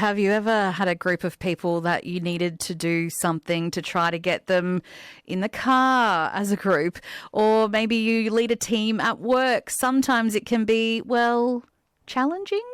Have you ever had a group of people that you needed to do something to try to get them in the car as a group? Or maybe you lead a team at work. Sometimes it can be, well, challenging.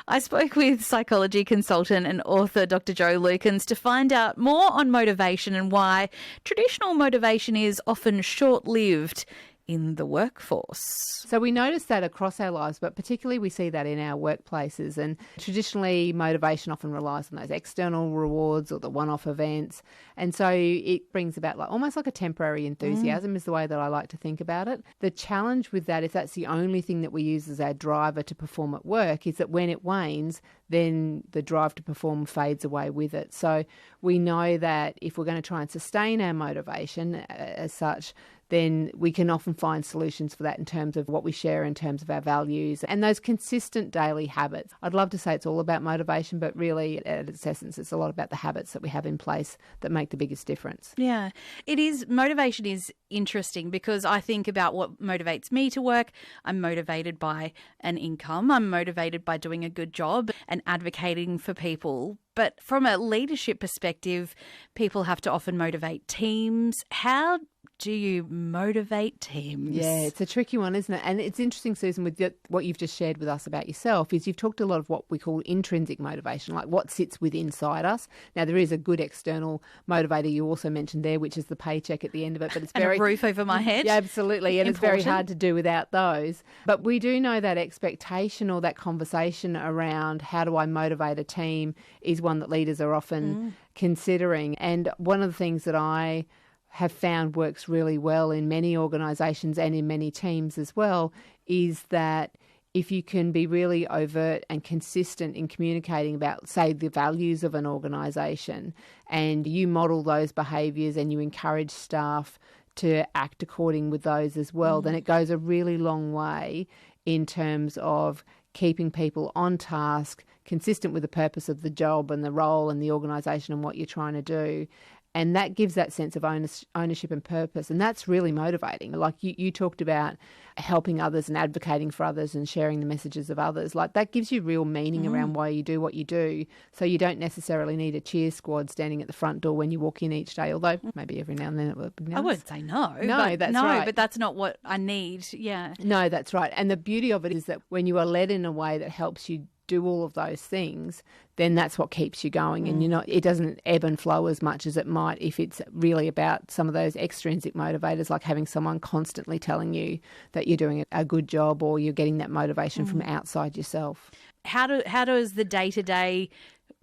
I spoke with psychology consultant and author Dr. Jo Lukens to find out more on motivation and why traditional motivation is often short-lived in the workforce. So we notice that across our lives, but particularly we see that in our workplaces. And traditionally, motivation often relies on those external rewards or the one-off events. And so it brings about almost like a temporary enthusiasm is the way that I like to think about it. The challenge with that, if that's the only thing that we use as our driver to perform at work, is that when it wanes, then the drive to perform fades away with it. So we know that if we're going to try and sustain our motivation as such, then we can often find solutions for that in terms of what we share, in terms of our values and those consistent daily habits. I'd love to say it's all about motivation, but really at its essence, it's a lot about the habits that we have in place that make the biggest difference. Yeah, it is. Motivation is interesting because I think about what motivates me to work. I'm motivated by an income. I'm motivated by doing a good job and advocating for people. But from a leadership perspective, people have to often motivate teams. How do you motivate teams? Yeah, it's a tricky one, isn't it? And it's interesting, Susan, with what you've just shared with us about yourself, is you've talked a lot of what we call intrinsic motivation, like what sits within inside us. Now, there is a good external motivator you also mentioned there, which is the paycheck at the end of it. But it's and a roof over my head. Yeah, absolutely. And it's very hard to do without those. But we do know that expectation or that conversation around how do I motivate a team is one that leaders are often considering. And one of the things that I have found works really well in many organisations and in many teams as well is that if you can be really overt and consistent in communicating about, say, the values of an organisation, and you model those behaviours and you encourage staff to act according with those as well, then it goes a really long way in terms of keeping people on task, consistent with the purpose of the job and the role and the organisation and what you're trying to do. And that gives that sense of ownership and purpose. And that's really motivating. Like you talked about helping others and advocating for others and sharing the messages of others. Like that gives you real meaning around why you do what you do. So you don't necessarily need a cheer squad standing at the front door when you walk in each day, although maybe every now and then it would be nice. I wouldn't say no. That's right. But that's not what I need. Yeah. No, that's right. And the beauty of it is that when you are led in a way that helps you do all of those things, then that's what keeps you going. And it doesn't ebb and flow as much as it might if it's really about some of those extrinsic motivators, like having someone constantly telling you that you're doing a good job or you're getting that motivation from outside yourself. How does the day-to-day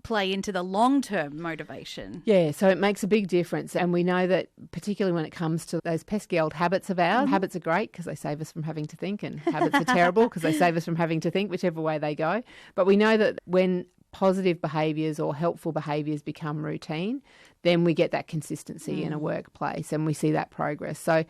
play into the long-term motivation? Yeah, so it makes a big difference. And we know that particularly when it comes to those pesky old habits of ours, habits are great because they save us from having to think, and habits are terrible because they save us from having to think, whichever way they go. But we know that when positive behaviours or helpful behaviours become routine, then we get that consistency in a workplace and we see that progress. So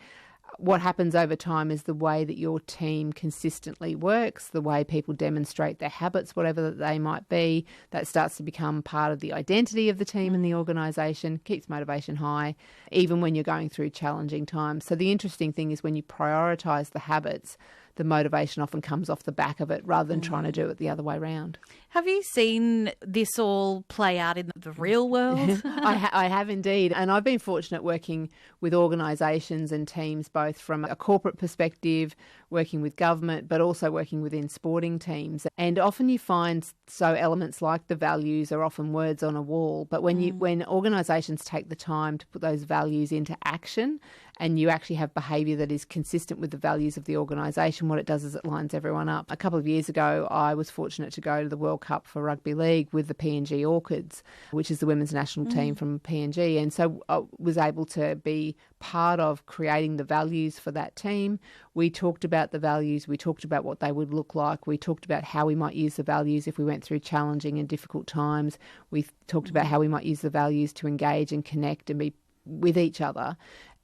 what happens over time is the way that your team consistently works, the way people demonstrate their habits, whatever they might be, that starts to become part of the identity of the team and the organisation, keeps motivation high, even when you're going through challenging times. So the interesting thing is when you prioritise the habits, the motivation often comes off the back of it rather than trying to do it the other way around. Have you seen this all play out in the real world? I have indeed. And I've been fortunate working with organisations and teams, both from a corporate perspective, working with government, but also working within sporting teams. And often you find elements like the values are often words on a wall. But when organisations take the time to put those values into action and you actually have behaviour that is consistent with the values of the organisation, what it does is it lines everyone up. A couple of years ago, I was fortunate to go to the World Cup for Rugby League with the PNG Orchids, which is the women's national team from PNG. And so I was able to be part of creating the values for that team. We talked about the values. We talked about what they would look like. We talked about how we might use the values if we went through challenging and difficult times. We talked about how we might use the values to engage and connect and be with each other.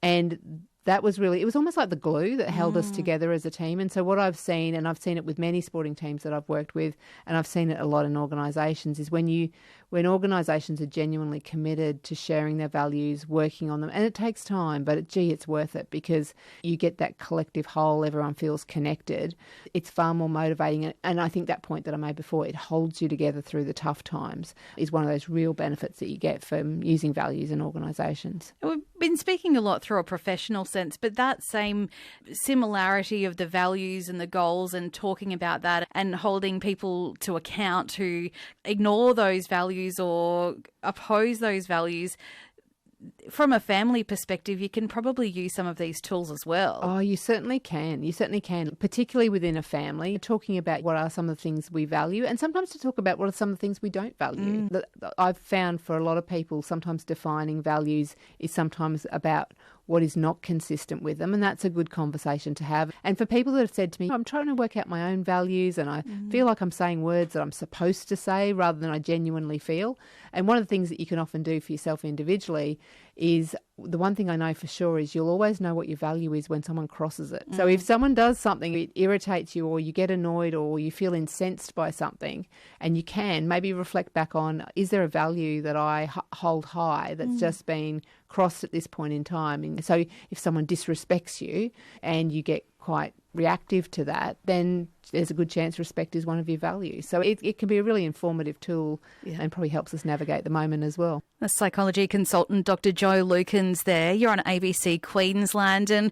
And that was really, it was almost like the glue that held us together as a team. And so what I've seen, and I've seen it with many sporting teams that I've worked with, and I've seen it a lot in organisations, is when organisations are genuinely committed to sharing their values, working on them, and it takes time, but it's worth it because you get that collective whole, everyone feels connected. It's far more motivating. And I think that point that I made before, it holds you together through the tough times, is one of those real benefits that you get from using values in organisations. We've been speaking a lot through a professional sense, but that same similarity of the values and the goals and talking about that and holding people to account who ignore those values or oppose those values, from a family perspective, you can probably use some of these tools as well. Oh, you certainly can. You certainly can, particularly within a family, talking about what are some of the things we value and sometimes to talk about what are some of the things we don't value. I've found for a lot of people, sometimes defining values is sometimes about what is not consistent with them, and that's a good conversation to have. And for people that have said to me, I'm trying to work out my own values and I feel like I'm saying words that I'm supposed to say rather than I genuinely feel. And one of the things that you can often do for yourself individually is, the one thing I know for sure is you'll always know what your value is when someone crosses it. So if someone does something, it irritates you or you get annoyed or you feel incensed by something, and you can maybe reflect back on, is there a value that I hold high that's just been crossed at this point in time? And so if someone disrespects you and you get quite reactive to that, then there's a good chance respect is one of your values. So it can be a really informative tool and probably helps us navigate the moment as well. The psychology consultant, Dr. Jo Lukens there. You're on ABC Queensland, and